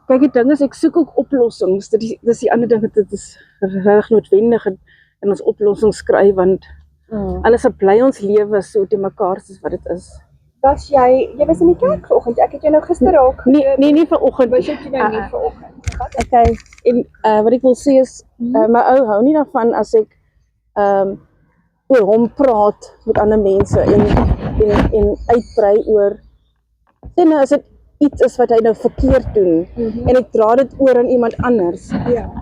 kyk die ding is, ek soek ook oplossings, dis die ander ding, dit is reg noodwendig in ons oplossings kry, want anders bly ons lewe so te mekaar soos wat dit is. Was jy was in die kerk vanoggend, ek het jou nou gister raak Nee, nie vanoggend. Was jy nou nie vanoggend? Okay, en wat ek wil sê is, my ou hou nie daarvan as ek oor hom praat met ander mense en uitbrei oor, sê nou as dit iets is wat hy nou verkeerd doen, en ek dra dit oor aan iemand anders,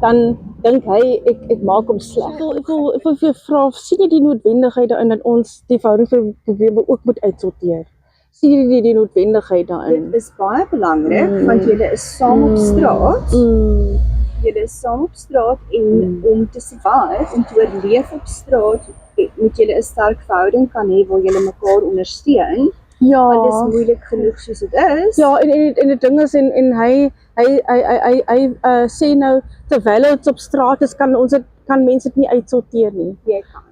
dan dink hy, ek maak hom sleg. Ek wil vir jou vra, sien jy die noodwendigheid daarin dat ons die verhoudingsprobleme ook moet uitsorteer? Sien jy die noodwendigheid daarin? Dit is baie belangrik, want julle is saam op straat. Julle is saam op straat en om te survive, om te oorleef op straat, moet julle 'n sterk verhouding kan hê waar julle mekaar ondersteun. Ja. Want dit is moeilik genoeg soos dit is. Ja, en die ding is, en hy sê nou, terwyl ons op straat is, kan mense dit nie uitsorteer nie. Jy kan.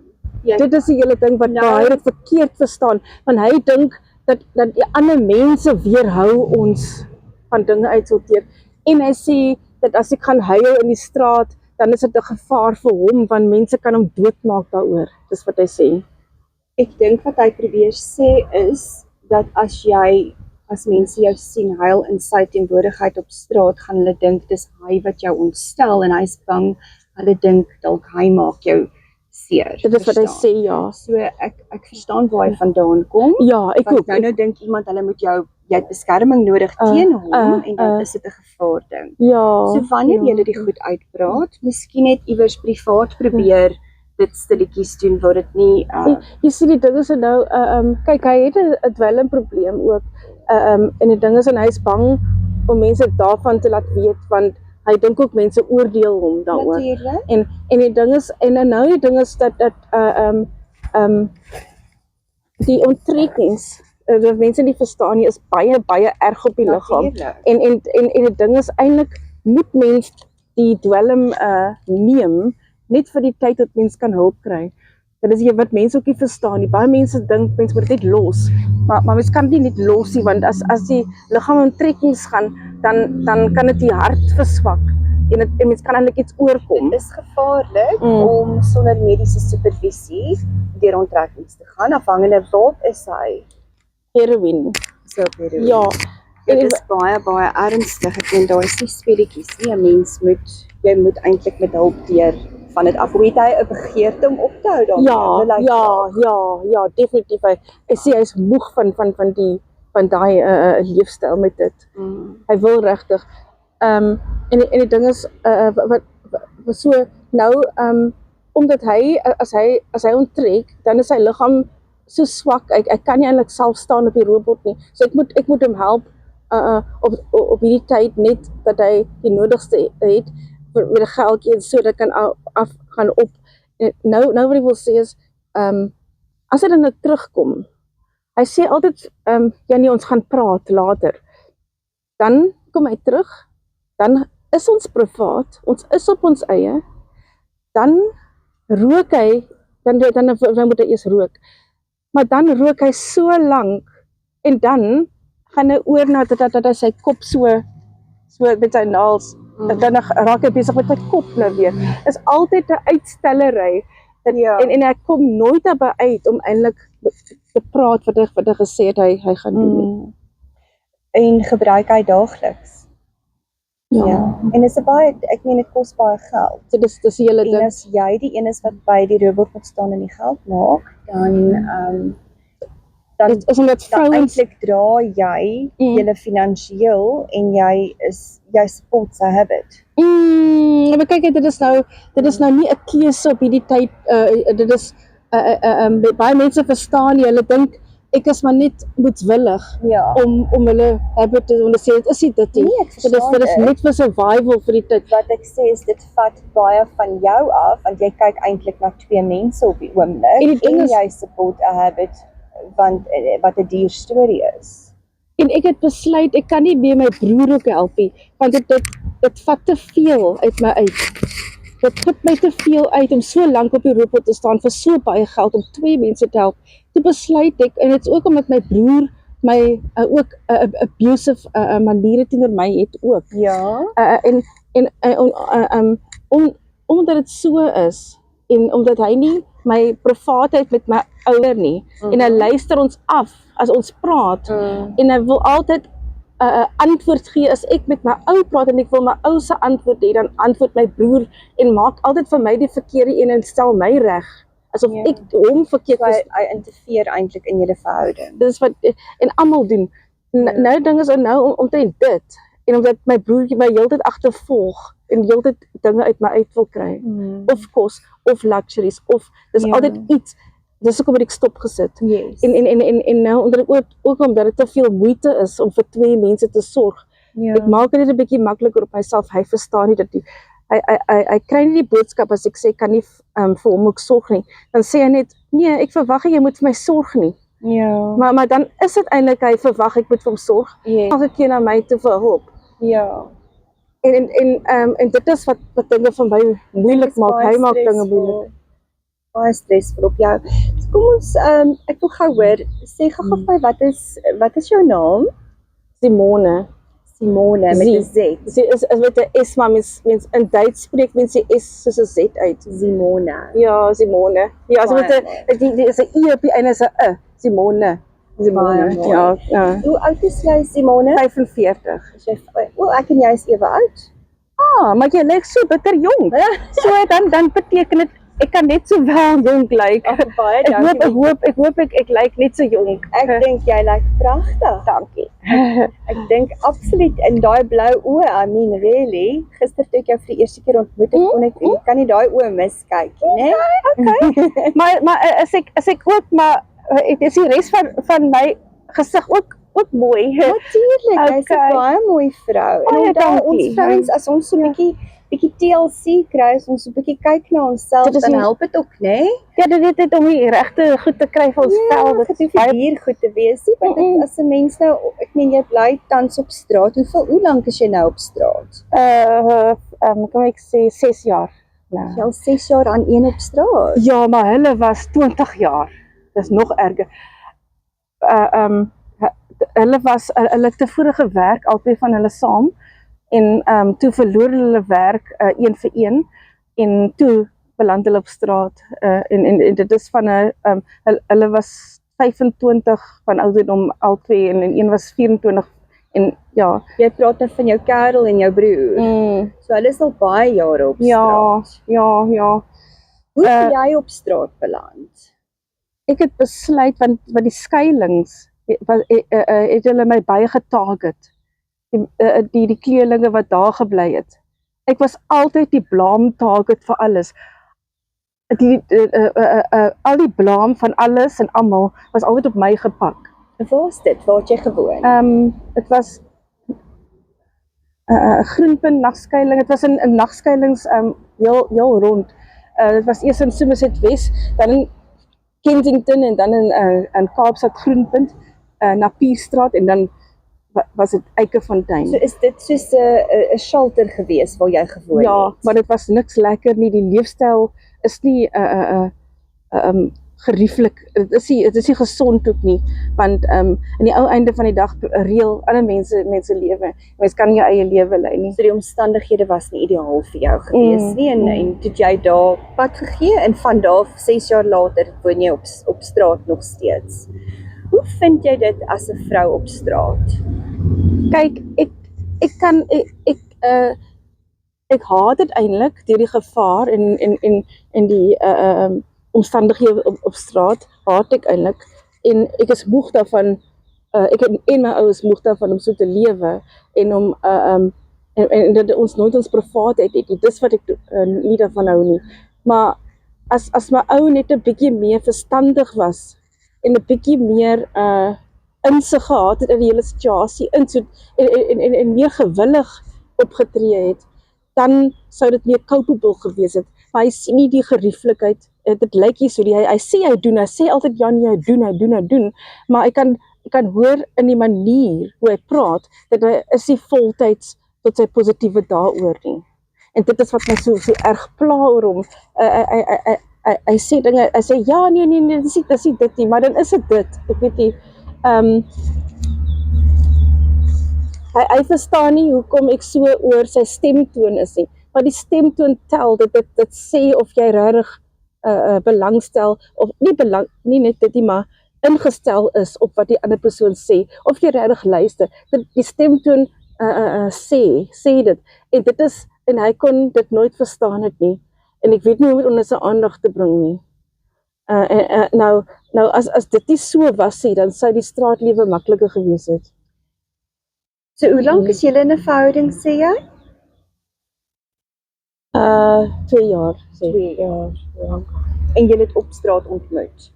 Dit is die hele ding wat baie dit verkeerd verstaan, want hy dink dat die ander mense weerhou ons van dinge uitsorteer. En hy sê dat as ek gaan huil in die straat, dan is dit 'n gevaar vir hom, want mense kan hom doodmaak daaroor. Dis wat hy sê. Ek dink wat hy probeer sê is dat as mense jou sien huil in sy teenwoordigheid op straat, gaan hulle dink dis hy wat jou ontstel en hy's bang, hulle dink dalk hy maak jou seer. Dit is wat hy sê, ja. So ek verstaan waar hy vandaan kom. Ja, ek ook. Nou dink iemand hulle moet jy het beskerming nodig teen hom en dan is dit 'n gevaar ding. Ja. So wanneer jy dit goed uitpraat, miskien net iewers privaat probeer dit stilletjies doen waar dit nie jy sien die ding is nou kyk, hy het 'n dwelmprobleem ook en die ding is, en hy is bang om mense daarvan te laat weet, want hy dink ook mense oordeel hom daaroor. Natuurlijk. En die ding is, en nou die ding is dat die onttrekkings dat mense nie verstaan nie, is baie erg op die liggaam. En die ding is, eintlik moet mens die dwelm neem, net vir die tyd dat mens kan hulp kry. Dit is wat mense ook nie verstaan nie. Baie mense dink mens moet dit net los, maar mens kan dit nie net los nie, want as die liggaam in trekkings gaan, dan kan dit die hart verswak en mens kan eintlik iets oorkom. Dit is gevaarlik om sonder mediese supervisie deur onttrekkings te gaan, afhangende wat is hy? Heroïne. So heroïne. Ja. Dit is baie ernstig. Ek meen daar is nie speletjies nie. 'n Mens jy moet eintlik met hulp deur van dit af. Hoe het hy 'n begeerte om op te hou daarmee? Ja, definitief. Ek sê hy is moeg van daai leefstyl met dit. Hy wil regtig. En die ding is wat so nou omdat hy as hy onttrek, dan is sy liggaam so swak. Ek kan nie eintlik self staan op die robot nie. So ek moet hom help op hierdie tyd, net dat hy die nodigste het met 'n geldjie sodat kan gaan op. Nou wat ek wil sê is as hy dan nou terugkom, hy sê altyd ja nee, ons gaan praat later. Dan kom hy terug, dan is ons privaat, ons is op ons eie, dan rook hy, dan moet hy eers rook, maar dan rook hy so lank, en dan gaan hy oor na dat hy sy kop so met sy naels, dan raak hy besig met sy kop nou weer. Is altyd 'n uitstellery, en hy kom nooit daarby uit om eintlik te praat wat hy gesê het hy gaan doen. En gebruik hy daagliks? Ja. En is baie, ek meen dit kos baie geld. So dis die hele ding. En as jy die een is wat by die robot moet staan en die geld maak, dan is omdat vrouens eintlik dra jy julle finansiëel en jy support sy habit. Maar kyk, dit is nou nie 'n keuse op hierdie tyd. Dit is baie mense verstaan nie, hulle dink ek is maar net moedswillig om hulle habit te ondersê. Dit is nie dit nie. Nee, ek verstaan dit is net vir survival vir die tyd. Wat ek sê is dit vat baie van jou af, want jy kyk eintlik na twee mense op die oomblik en jy support 'n habit wat 'n duur storie is. En ek het besluit ek kan nie meer my broer ook help nie, want dit vat te veel uit my uit. Dit put my te veel uit om so lank op die robot te staan vir so baie geld om twee mense te help. Toe besluit ek, en dit is ook omdat my broer my ook abusive maniere teenoor my het ook. Ja. Omdat dit so is en omdat hy nie my privaatheid met my ouer nie en hy luister ons af as ons praat en hy wil altyd antwoord gee as ek met my ou praat en ek wil my ou se antwoord hê, dan antwoord my broer en maak altyd vir my die verkeerde een en stel my reg asof ek hom verkeerd So hy interfereer eintlik in julle verhouding. dis wat en almal doen. Nou ding is nou omtrent dit en omdat my broertjie my heeltyd agtervolg en heeltyd dinge uit my uit wil kry. Of kos, of luxuries, of dis altyd iets. Dis hoekom het ek stop gesit. Yes. En nou omdat ek ook omdat dit te veel moeite is om vir 2 mense te sorg. Ek maak dit 'n bietjie makliker op myself. Hy verstaan nie dat hy kry nie die boodskap as ek sê kan nie vir hom ook sorg nie. Dan sê hy net, nee, ek verwag jy moet vir my sorg nie. Ja. Maar dan is dit eintlik hy verwag ek moet vir hom sorg. Elke keer na my toe vir hulp. Ja. En dit is wat dinge vir my moeilik maak. Hy maak dinge moeilik. Baie stresvol op jou. So kom ons ek wil gou hoor, sê gou vir my wat is jou naam? Simone Simone met 'n Z. Sy is met 'n S, maar mens in Duits spreek mens die S soos 'n Z uit. Simone. Ja, Simone. Ja, so met 'n die is 'n I op die einde is 'n E. Simone. Ja. Hoe oud is jy, Simone? 45. Ek en jy is ewe oud. Maar jy lyk so bitter jong. So dan beteken dit ek kan net so wel jonk lyk. Baie dankie. Ek hoop ek lyk net so jonk. Ek dink jy lyk pragtig. Dankie. Ek dink absoluut in daai blou oë, I mean really. Gister toe ek jou vir die eerste keer ontmoet het, kon ek kan nie daai oë miskyk nie, né? Okay. maar as ek ook maar dit is die res van my gesig ook mooi. Natuurlik, jy's 'n baie mooi vrou. En onthou ons vrouens as ons so 'n bietjie TLC kry, as ons so 'n bietjie kyk na onsself, dan help dit ook, né? Ja, dit het om die regte goed te kry vir ons vel. Dit is baie goed te wees, want dit as 'n mens nou, ek meen jy bly tans op straat. Hoe lank is jy nou op straat? Kan ek sê 6 jaar. Nou. Jy al 6 jaar aan een op straat. Ja, maar hulle was 20 jaar. Dis nog erger. Hulle het tevore gewerk, albei van hulle saam. En toe verloor hulle werk een vir een en toe beland hulle op straat en dit is van hulle was 25 van ouderdom albei en een was 24 en ja. Jy praat nou van jou kerel en jou broer. So hulle is al baie jare op straat. Ja. Hoe het jy op straat beland? Ek het besluit want die skuilings het hulle my baie getarget. Die kleerlinge wat daar gebly het. Ek was altyd die blame target vir alles. Al die blame van alles en almal was altyd op my gepak. Waar is dit? Waar het jy gewoon? Dit was Groenpunt nagskuiling. Dit was in nagskuilings heel rond. Dit was eers in Somerset West, dan in Kensington en dan in Kaapstad Groenpunt, Napierstraat en dan was dit Eikefontein. So is dit soos 'n shelter gewees waar jy gewoon het? Ja, maar dit was niks lekker nie. Die leefstyl is nie gerieflik. Dit is nie gesond ook nie, want in die ou einde van die dag reël ander mense lewe. Mens kan jou eie lewe lei nie. So die omstandighede was nie ideaal vir jou gewees nie en toe jy daar pad gegee en van daar 6 jaar later woon jy op straat nog steeds. Hoe vind jy dit as 'n vrou op straat? Kyk, ek haat dit eintlik deur die gevaar en die omstandighede op straat, haat ek eintlik en ek is moeg daarvan. Ek en my ouers moeg daarvan om so te lewe en om en dat ons nooit ons privaatheid het. Dis wat ek nie daarvan hou nie. Maar as my ou net 'n bietjie meer verstandig was en 'n bietjie meer insig gehad het in die hele situasie en meer gewillig opgetree het, dan sou dit meer culpable gewees het. Maar hy sien nie die gerieflikheid. Dit lyk nie so hy sê hy sê altyd ja nee, hy doen, maar ek kan hoor in die manier hoe hy praat dat hy is nie voltyds tot sy positiewe daaroor nie. En dit is wat my so erg pla oor hom. Hy sê dinge, hy sê ja nee, dis nie dit nie, maar dan is dit. Ek weet nie. Hy verstaan nie hoekom ek so oor sy stemtoon is nie. Maar die stemtoon tel, dit sê of jy regtig belangstel, of nie net dit nie, maar ingestel is op wat die ander persoon sê, of jy regtig luister. Die stemtoon sê dit. En hy kon dit nooit verstaan het nie. En ek weet nie hoe om dit onder sy aandag te bring nie. Nou as dit nie so was nie, dan sou die straatlewe makliker gewees het. So hoe lank is julle in 'n verhouding, sê jy? 2 jaar. 2 jaar. En julle het op straat ontmoet.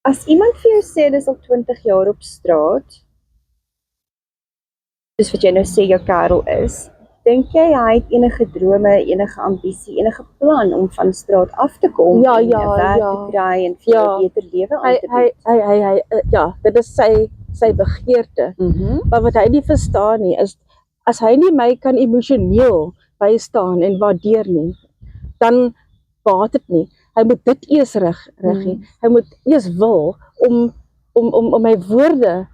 As iemand vir jou sê dis al 20 jaar op straat, dis wat jy nou sê jou kerel is, dink jy hy het enige drome, enige ambisie, enige plan om van straat af te kom Ja, en 'n werk te kry en vir 'n beter lewe aan te bied? Ja, dit is sy begeerte. Maar wat hy nie verstaan nie, is as hy nie my kan emosioneel bystaan en waardeer nie, dan baat dit nie. Hy moet dit eers reg hê. Hy moet eers wil om my woorde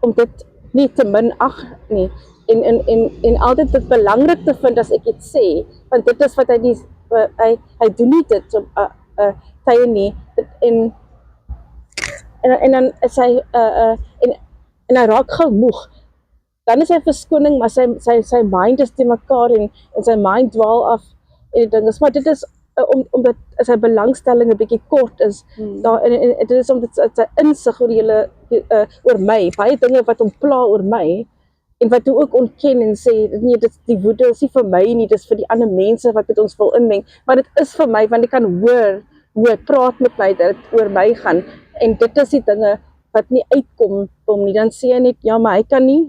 om dit nie te minag nie. En altyd dit belangrik te vind as ek iets sê, want dit is wat hy doen nie dit op tye nie. En dan is hy en hy raak gou moeg. Dan is hy verskoning, maar sy mind is te mekaar en sy mind dwaal af en dinge. Maar dit is omdat sy belangstelling 'n bietjie kort is. En dit is omdat sy insig oor my, baie dinge wat hom pla oor my, en wat hy ook ontken en sê, nee, die woede is nie vir my nie, dit is vir die ander mense wat met ons wil inmeng, maar dit is vir my, want ek kan hoor hoe hy praat met my, dat het oor my gaan, en dit is die dinge wat nie uitkom om nie, dan sê hy net, ja, maar hy kan nie,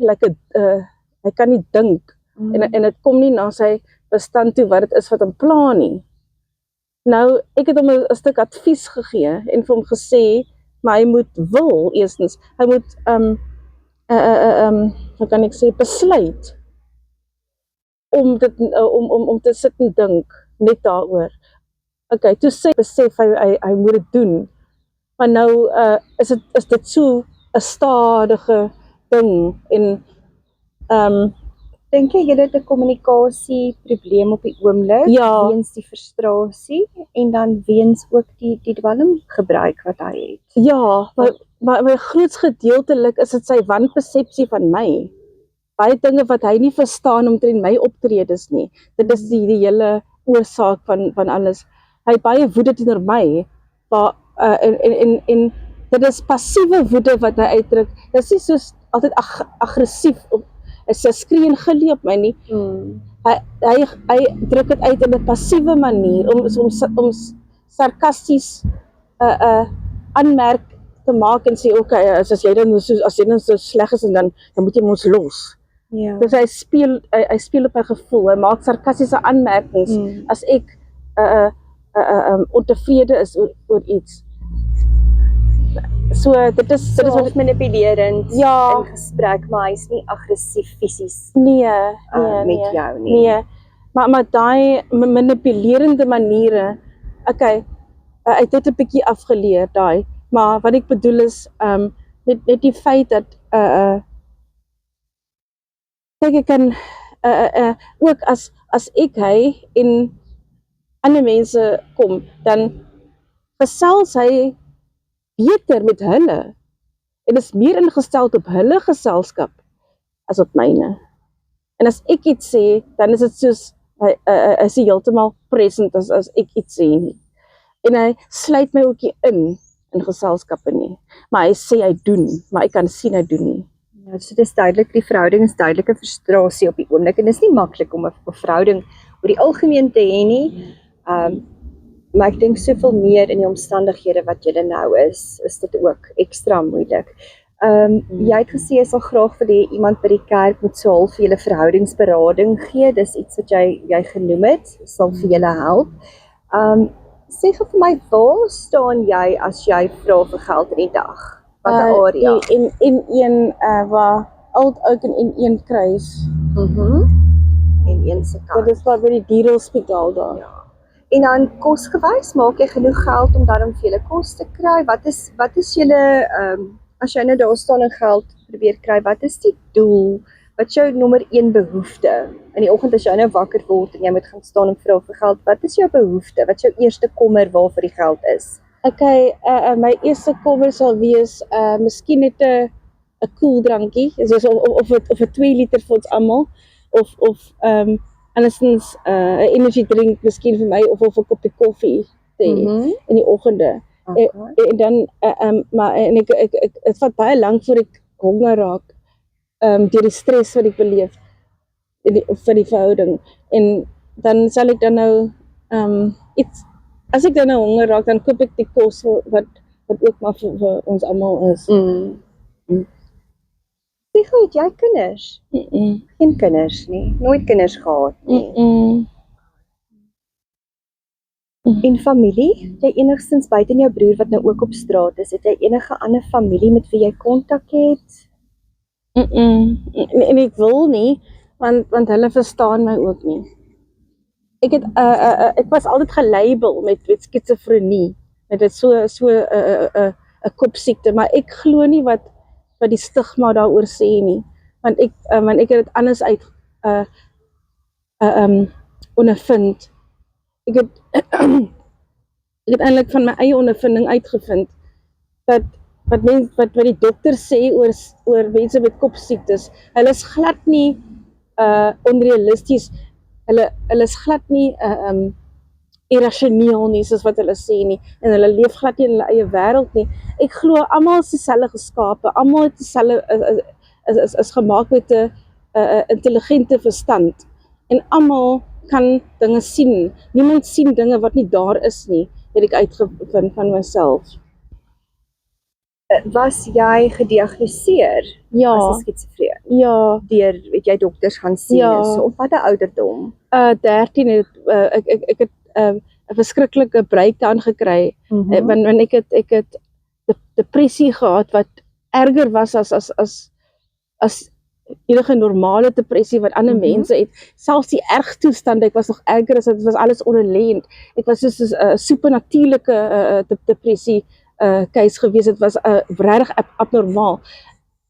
hy kan nie dink, en dit kom nie na sy bestand toe, wat het is wat hom pla nie. Nou, ek het hom 'n stuk advies gegee, en vir hom gesê, maar hy moet wil, eerstens, hy moet, wat kan ek sê, besluit, om te sit en dink, net daaroor. Okay, toe besef hy moet dit doen, maar nou is dit so 'n stadige ding, en dink jy julle het 'n kommunikasie probleem op die oomblik, weens die frustrasie, en dan weens ook die dwelmgebruik wat hy het? Ja, maar groot gedeeltelik is dit sy wanpersepsie van my. Baie dinge wat hy nie verstaan omtrent my optredes nie. Dit is die hele oorsaak van alles. Hy het baie woede teenoor my, maar en dit is passiewe woede wat hy uitdruk. Dit is nie soos altyd aggressief sy skree en gillie op my nie. Hy druk dit uit in 'n passiewe manier om sarkasties aanmerk te maak en sê, okay, as jy dan so sleg is en dan moet jy ons los. Ja. Dus hy speel op my gevoel, hy maak sarkastiese aanmerkings as ek ontevrede is oor iets. So dit is wat manipulerend in gesprek, maar hy's nie aggressief fisies met jou nie. Nee, maar daai manipulerende maniere, okay, hy het dit 'n bietjie afgeleer daai, maar wat ek bedoel is net die feit dat kyk, ek kan ook as ek hy en ander mense kom, dan gesels hy beter met hulle en is meer ingestel op hulle geselskap as op myne. En as ek iets sê, dan is dit soos hy is heeltemal present as ek iets sê nie. En hy sluit my ook nie in geselskappe nie. Maar hy sê hy doen, maar ek kan sien hy doen nie. Ja, so dit is duidelik, die verhouding is duidelike frustrasie op die oomblik, en dit is nie maklik om 'n verhouding oor die algemeen te hê nie. Maar ek dink soveel meer in die omstandighede wat julle nou is dit ook ekstra moeilik. Jy het gesê jy sal graag vir iemand by die kerk moet so half vir julle verhoudingsberading gee, dis iets wat jy genoem het, sal vir julle help. Sê gou vir my, waar staan jy as jy vra vir geld in die dag? Wat 'n area? En een waar oud en een kruis. En een se kant. Dit is waar by die dierhospitaal daar. Ja. En dan kosgewys, maak jy genoeg geld om daarom vir julle kos te kry? Wat is julle as jy nou daar staan en geld probeer kry, wat is die doel? Wat is jou nommer 1 behoefte? In die oggend as jy nou wakker word en jy moet gaan staan en vra vir geld, wat is jou behoefte? Wat is jou eerste kommer waarvoor die geld is? Okay, my eerste kommer sal wees, miskien net 'n koeldrankie, soos of 'n 2 liter vir ons almal, of andersins 'n energy drink miskien vir my, of 'n koppie koffie te hê in die oggende. Okay. En dan, maar en het vat baie lank voor ek honger raak, deur die stres wat ek beleef, vir die verhouding. En dan sal ek dan nou, iets, as ek dan nou honger raak, dan koop ek die kos wat ook maar vir ons almal is. Sê gou, het jy kinders? Geen kinders nie, nooit kinders gehad nie. En familie? Het jy enigstens buite jou broer wat nou ook op straat is, het jy enige ander familie met wie jy kontak het? En ek wil nie, want hulle verstaan my ook nie. Ek was altyd gelabel met skizofrenie, met dit so 'n kopsiekte, maar ek glo nie wat die stigma daaroor sê nie, want ek het dit anders ondervind. Ek het eintlik van my eie ondervinding uitgevind dat wat die dokter sê oor mense met kopsiektes, hulle is glad nie onrealisties, hulle is glad nie irrasioneel nie, soos wat hulle sê nie, en hulle leef glad nie in hulle eie wêreld nie. Ek glo almal is dieselfde geskape, almal het dieselfde is gemaak met 'n intelligente verstand, en almal kan dinge sien. Niemand sien dinge wat nie daar is nie, het ek uitgevind van myself. Was jy gediagnoseer as skizofreen? Ja. Het jy dokters gaan sien? Ja. So, op watter ouderdom? 13 het ek het 'n verskriklike breakdown gekry, want ek het depressie gehad wat erger was as enige normale depressie wat ander mense het. Selfs die erg toestand, ek was nog erger, as dit was alles onderlewend. Ek was soos 'n supernatuurlike depressie case gewees. Dit was regtig abnormaal.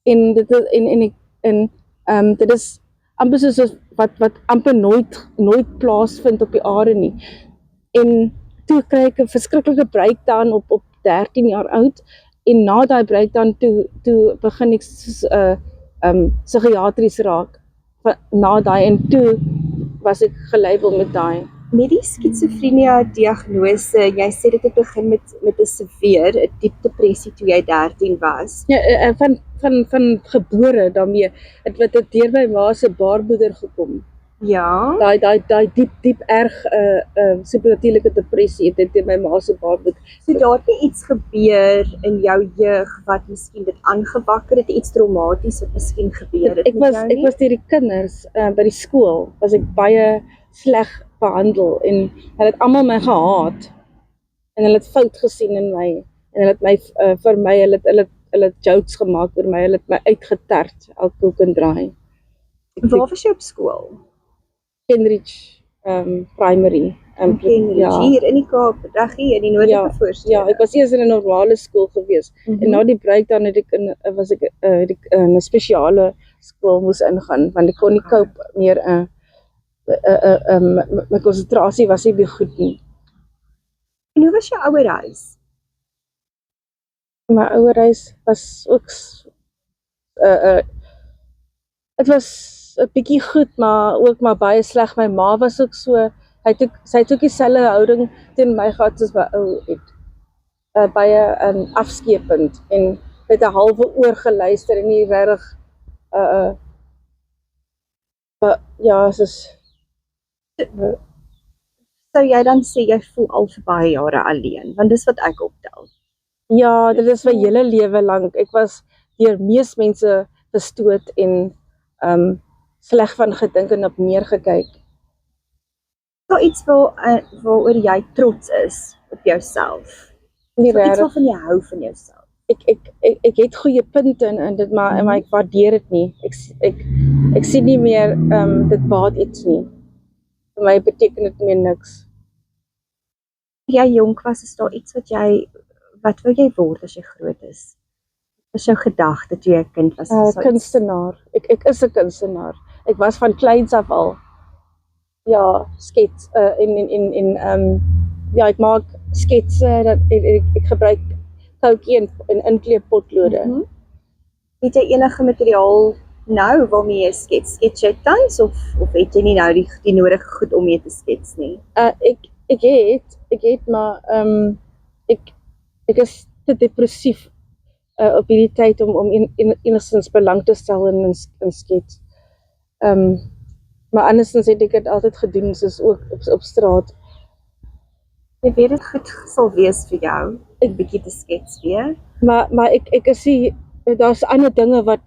En dit is amper soos wat amper nooit plaasvind op die aarde nie. En toe kry ek 'n verskriklike breakdown op 13 jaar oud, en na daai breakdown toe begin ek psigiatries raak, na daai, en toe was ek gelabel met daai. Met die skizofrenia diagnose, jy sê dit het begin met 'n severe, 'n diep depressie toe jy 13 was. Ja, van gebore daarmee, het deur my ma se baarmoeder gekom. Ja. Daai diep erg supernatuurlike depressie het deur my ma se baarmoeder. So daar het iets gebeur in jou jeug wat miskien dit aangewakker het, iets traumaties wat miskien gebeur het Ek was deur die kinders by die skool, was ek baie sleg behandel, en hulle het almal my gehaat, en hulle het fout gesien in my, en hulle het my vir my, hulle het jokes gemaak oor my, hulle het my uitgetart elke hoek en draai. Waar was jy op skool? Cambridge Primary. Cambridge, hier in die Kaap, reg hier in die noordelike voorstede. Ja, ek was eers in 'n normale skool gewees, en na die breakdown het ek in 'n spesiale skool moes ingaan, want ek kon nie cope meer, my konsentrasie was nie meer goed nie. En hoe was jou ouerhuis? My ouerhuis was ook, het was 'n bietjie goed, maar ook maar baie sleg. My ma was ook so, sy het ook dieselfde houding teen my gehad soos my ou het. Baie afskepend, en het 'n halwe oor geluister, en nie regtig ja, soos Sou jy dan sê jy voel al vir baie jare alleen, want dis wat ek optel. Ja, dit is my hele lewe lank. Ek was deur mees mense verstoot en sleg van gedink en op neergekyk. So iets waaroor jy trots is op jouself. Nie So iets regtig. waarvan jy hou van jouself. Ek het goeie punte in dit, maar ek waardeer dit nie. Ek sien nie meer dit baat iets nie. Vir my beteken dit meer niks. Toe jy jonk was, is daar iets wat wou jy word as jy groot is? Was jou gedagte toe jy 'n kind was? So iets? Kunstenaar. Ek is 'n kunstenaar. Ek was van kleins af al. Ja, skets ja, ek maak sketse dat ek gebruik koutjie en inkleurpotlode. Het jy enige materiaal nou waarmee jy skets? Skets jy tans of het jy nie nou die nodige goed om mee te skets nie? Ek het maar ek is te depressief op hierdie tyd om enigstens belang te stel in skets. Maar andersins het ek dit altyd gedoen, soos ook op straat. Jy weet dit goed sal wees vir jou, 'n bietjie te skets weer. Maar ek is nie, daar's ander dinge wat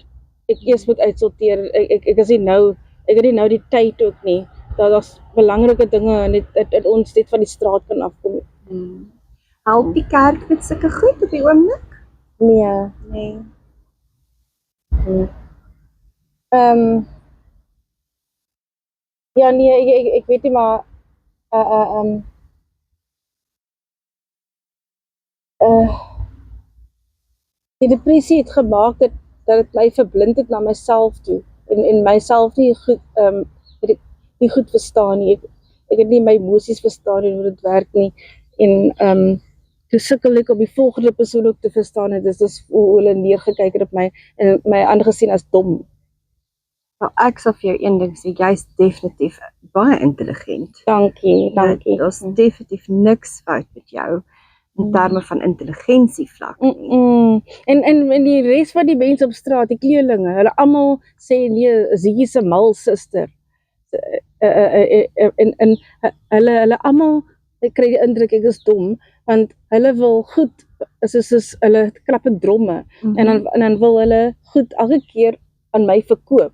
ek eers moet uitsorteer. Ek is nie nou, ek het nie nou die tyd ook nie. Daar's belangrike dinge en dat ons net van die straat kan afkom. Help die kerk met sulke goed op die oomblik? Nee. Ja, nee, ek weet nie, maar die depressie het gemaak dat dit my verblind het na myself toe en myself nie goed nie goed verstaan nie. Ek het nie my emosies verstaan en hoe dit werk nie. En toe sukkel ek om die volgende persoon ook te verstaan en dis hoe hulle neergekyk het op my en my aangesien as dom. Nou, ek sal vir jou een ding sê, jy's definitief baie intelligent. Dankie. Daar's definitief niks fout met jou in terme van intelligensie vlak nie. En die res van die mense op straat, die kleerlinge, hulle almal sê nee, Ziggy se mal suster. En hulle almal, ek kry die indruk ek is dom, want hulle wil goed, soos hulle klap en dromme, en dan wil hulle goed elke keer aan my verkoop.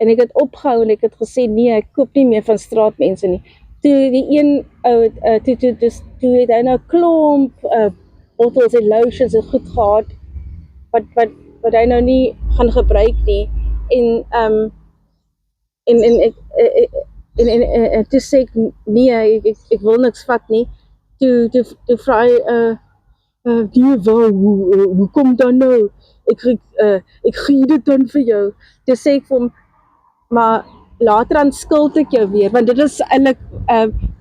En ek het opgehou en ek het gesê nee, ek koop nie meer van straatmense nie. Toe die een ou toe het hy nou 'n klomp bottles en lotions en goed gehad wat hy nou nie gaan gebruik nie. En toe sê ek nee, ek wil niks vat nie. Toe vra hy hoe kom dan nou? Ek gee dit dan vir jou. Toe sê ek vir hom, maar later dan skuld ek jou weer, want dit is eintlik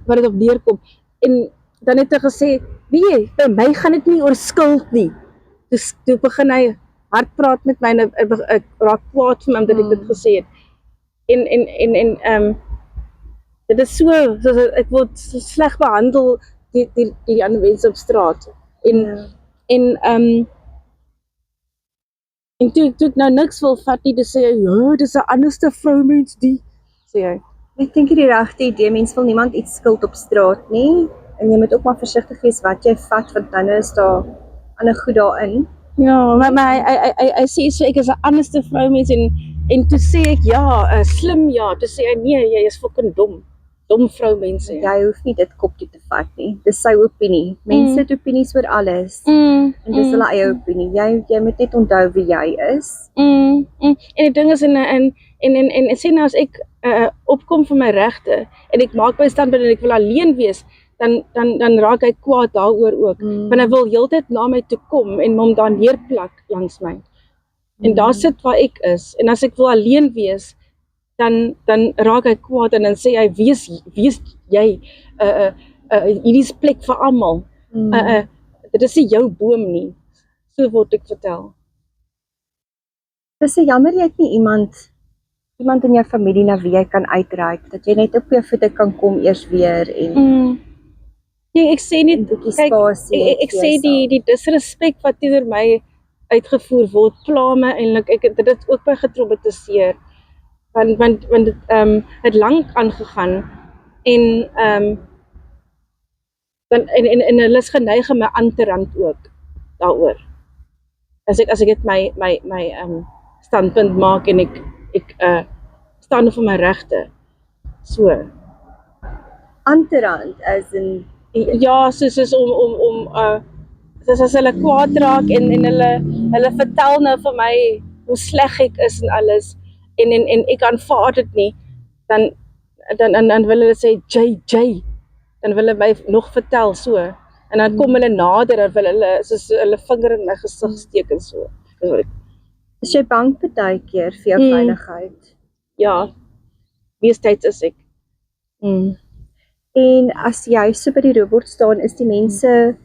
wat dit op neerkom. En dan het hy gesê, nee, by my gaan dit nie oor skuld nie. Dus toe begin hy hard praat met my en ek raak kwaad vir hom dat ek dit gesê het. En dit is so, ek word so sleg behandel die ander mense op straat. En toe ek nou niks wil vat nie, dan sê hy, ja, dis 'n anderste vroumens die, sê hy. Ek dink die regte idee, mens wil niemand iets skuld op straat nie, en jy moet ook maar versigtig wees wat jy vat, want dan is daar ander goed daarin. Ja, maar hy sê so, ek is 'n anderste vroumens, en toe sê ek, ja, slim ja, toe sê hy, nee, jy is fucking dom vroumense. Jy hoef nie dit kop toe te vat nie, dis sy opinie. Mense het opinies oor alles, en dis hulle eie opinie. Jy moet net onthou wie jy is. En die ding is, en sê nou as ek opkom vir my regte, en ek maak my standpunt en ek wil alleen wees, dan raak hy kwaad daaroor ook. Want hy wil heeltyd na my toe kom en hom dan neerplak langs my. En daar sit waar ek is, en as ek wil alleen wees, dan raak hy kwaad en dan sê hy, wees jy, hierdie is plek vir almal. Dit is nie jou boom nie. So word ek vertel. Dis jammer jy het nie iemand in jou familie na wie jy kan uitreik, dat jy net op jou voete kan kom eers weer en Nee, ek sê net, kyk, ek sê die disrespek wat teenoor my uitgevoer word, pla my eintlik, dit het ook by getraumatiseer, want dit het lank aangegaan, en hulle is geneig om my aan te rand ook, daaroor. As ek het my standpunt maak, en ek staan vir my regte, so. Aan te rand, as in ja, soos as hulle kwaad raak en hulle vertel nou vir my hoe sleg ek is en alles en ek aanvaar dit nie, dan wil hulle sê JJ, dan wil hulle my nog vertel so, en dan kom hulle nader, dan wil hulle soos hulle vinger in my gesig steek en so. Is jy bang partykeer vir jou veiligheid? Ja, meestal is ek. En as jy so by die robot staan, is die mense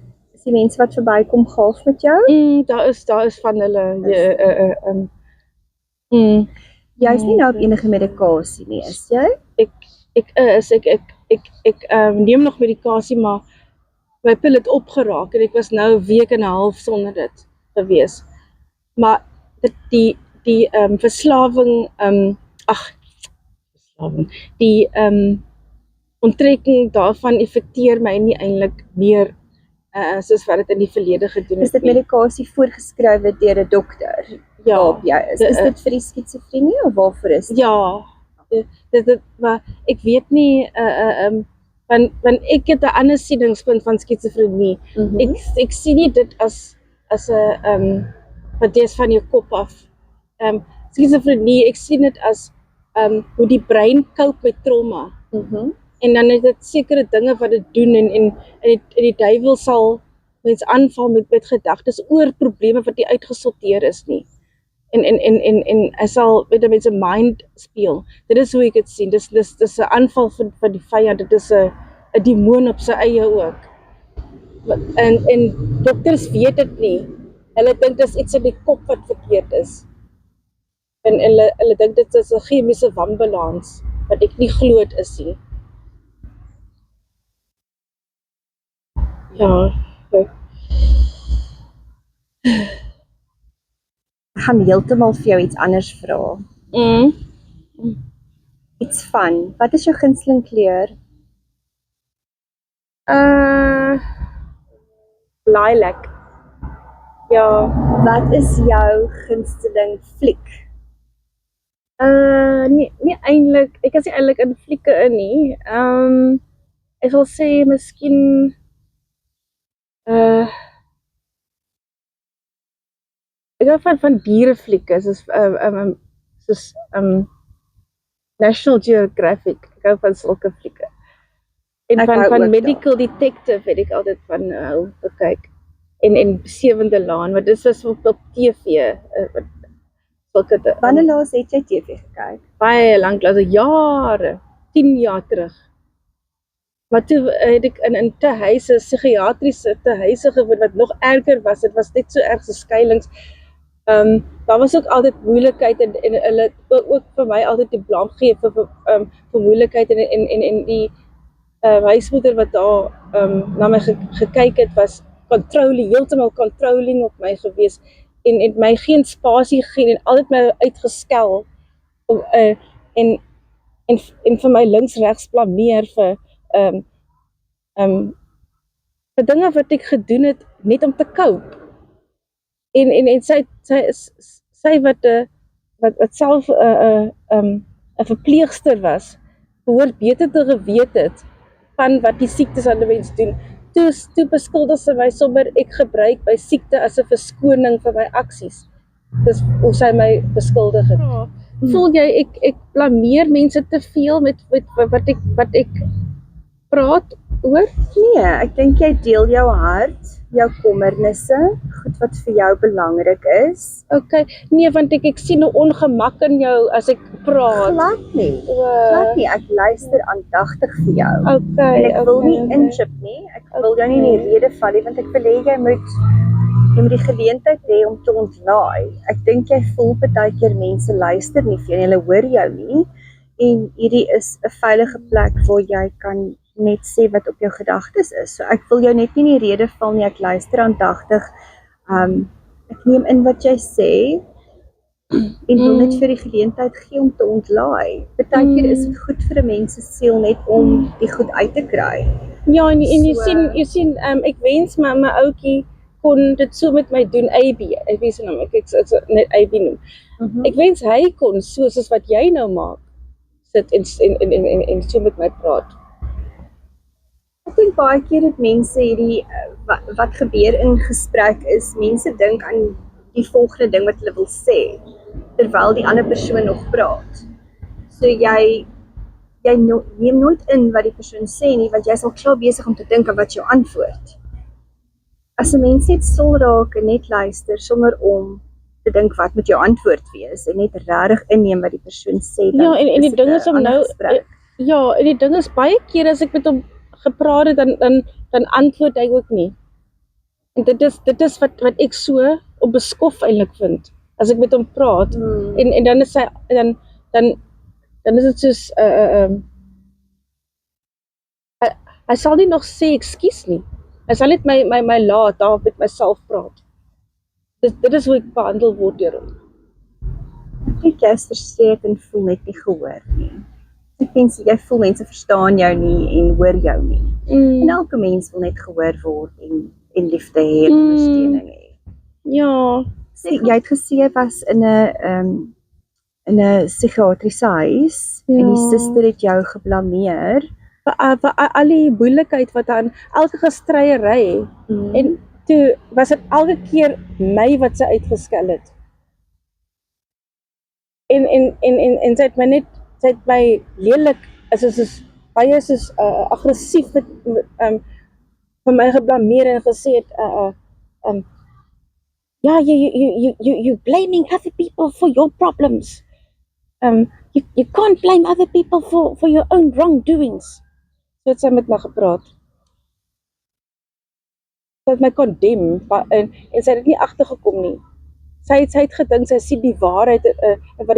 wat verbykom gaaf met jou? Daar is van hulle, Jy is nie nou op enige medikasie nie, is jy? ek neem nog medikasie, maar my pil het opgeraak en ek was nou 'n week en 'n half sonder dit gewees. Maar die verslawing, die onttrekking daarvan effekteer my nie eintlik meer soos wat dit in die verlede gedoen het. Is dit medikasie voorgeskrywe deur 'n dokter? Ja. Waarop jy is? Is dit vir die skizofrenie of waarvoor is dit? Ja, maar ek weet nie, want ek het 'n ander sieningspunt van skizofrenie. Ek sien nie dit as 'n wat dis van jou kop af. Skizofrenie, ek sien dit as hoe die brein cope met trauma. En dan is dit sekere dinge wat dit doen en die duiwel sal mens aanval met gedagtes oor probleme wat nie uitgesorteer is nie. En hy sal met 'n mens se mind speel. Dit is hoe ek dit sien. Dis 'n aanval van die vyand. Dit is 'n demoon op sy eie ook. En dokters weet dit nie. Hulle dink dis iets in die kop wat verkeerd is. En hulle dink dit is 'n chemiese wanbalans wat ek nie glo dit is nie. Ja. Ek gaan heeltemal vir jou iets anders vra. Iets van, wat is jou gunsteling kleur? Lilac. Ja. Wat is jou gunsteling fliek? Nie eintlik, ek is nie eintlik in flieke in nie. Ek wil sê miskien ek hou van diereflieke, soos National Geographic. Ek hou van sulke flieke. En van Medical Detective het ek altyd van hou gekyk. En Sewende Laan, want dit was op TV. Wanneer laas het jy TV gekyk? Baie lank, jare, 10 jaar terug. Maar toe het ek in tehuise, psigiatriese tehuise gewoond, wat nog erger was. Dit was net so erg so skuilings. Daar was ook altyd moeilikheid en hulle ook vir my altyd die blame gegee vir moeilikheid en die huismoeder wat daar na my gekyk het, was heeltemal controlling op my gewees en my geen spasie gegee en altyd my uitgeskel en vir my links-regs blameer vir dinge wat ek gedoen het net om te cope. En sy wat self 'n verpleegster was, behoort beter te geweet het van wat die siektes aan die mens doen. Toe beskuldig sy my sommer ek gebruik by siekte as 'n verskoning vir my aksies. Dis hoe sy my beskuldig het. Voel jy ek blameer mense te veel met wat ek praat oor? Nee, ek dink jy deel jou hart, jou kommernisse, goed wat vir jou belangrik is. Okay, nee, want ek sien 'n ongemak in jou as ek praat. Glad nie, ek luister aandagtig vir jou. Okay, en ek wil nie inchip nie, ek wil jou nie in die rede val nie, want ek wil hê jy moet die geleentheid hê om te ontlaai. Ek dink jy voel partykeer mense luister nie vir jou, hulle hoor jou nie, en hierdie is 'n veilige plek waar jy kan net sê wat op jou gedagtes is. So ek wil jou net nie in die rede val nie, ek luister aandagtig. Ek neem in wat jy sê en wil net vir die geleentheid gee om te ontlaai. Partykeer is dit goed vir 'n mens se siel net om die goed uit te kry. Ja, en jy sien ek wens my ouetjie kon dit so met my doen, AB. Ek weet nou ek net AB noem. Ek wens hy kon soos wat jy nou maak sit en so met my praat. Ek dink baie keer het mense hierdie wat gebeur in gesprek is, mense dink aan die volgende ding wat hulle wil sê terwyl die ander persoon nog praat. So jy neem nooit in wat die persoon sê nie, want jy is al klaar besig om te dink aan wat jou antwoord. As 'n mens net stil raak en net luister sonder om te dink wat moet jou antwoord wees en net regtig inneem wat die persoon sê. Ja, en die is dit ding is 'n om ander nou gesprek. ja, en die ding is baie keer as ek met hom gepraat het dan antwoord hy ook nie. En dit is wat ek so onbeskof eintlik vind as ek met hom praat en dan is hy dan is dit soos hy sal nie nog sê ekskuus nie. Hy sal net my laat daar met myself praat. Dit is hoe ek behandel word deur hom. Ek jy is frustreerd en voel net nie gehoor nie. Ek dink jy voel mense verstaan jou nie en hoor jou nie. En elke mens wil net gehoor word en liefde hê en ondersteuning hê. Ja. Jy het gesê jy was in 'n psigiatriese huis en die suster het jou geblameer. Vir al die moeilikheid wat aan elke gestryery en toe was dit elke keer my wat sy uitgeskel het. En sy het my lelik is baie soos aggressief met vir my geblameer en gesê het yeah, you blaming other people for your problems. You can't blame other people for your own wrongdoings. So het sy met my gepraat. Sy het my condemn en sy het nie agtergekom nie. Sy het gedink sy sien die waarheid wat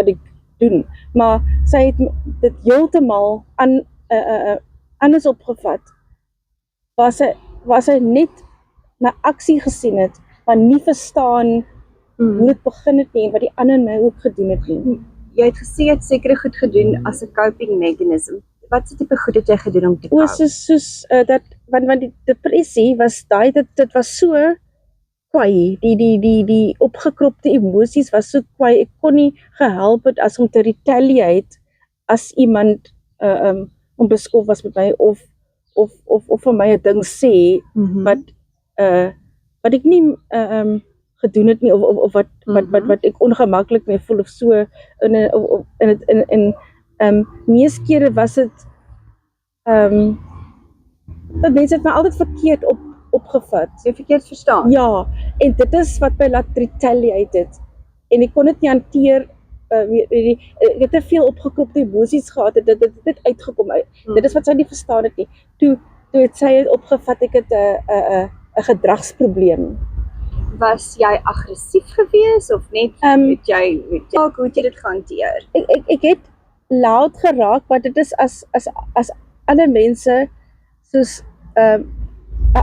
ek doen, maar sy het dit heeltemal anders opgevat. Waar sy net my aksie gesien het, maar nie verstaan hoe dit begin het nie en wat die ander my ook gedoen het nie. Jy het gesê jy het sekere goed gedoen as 'n coping mechanism. Wat se tipe goed het jy gedoen om te cope? Soos dat want die depressie was dit was so kwaai, die opgekropte emosies was so kwaai, ek kon nie gehelp het as om te retaliate as iemand onbeskof was met my of vir my 'n ding sê wat ek nie gedoen het nie of wat ek ongemaklik mee voel of so en mees kere was dit dat mense het my altyd verkeerd opgevat. Jy verkeerd verstaan. Ja, en dit is wat my laat retaliate het. En ek kon dit nie hanteer ek het te veel opgekropte emosies gehad het, dit het uitgekom. Dit is wat sy nie verstaan het nie. Toe het sy het opgevat ek het 'n gedragsprobleem. Was jy aggressief geweest of net hoe het jy dit gehanteer? Ek het laat geraak, maar dit is as ander mense soos 'n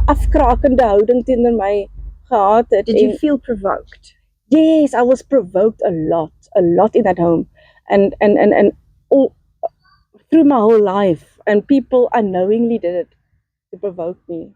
afkrakende houding teenoor my gehad het. Did you feel provoked? Yes, I was provoked a lot in that home and all through my whole life, and people unknowingly did it to provoke me.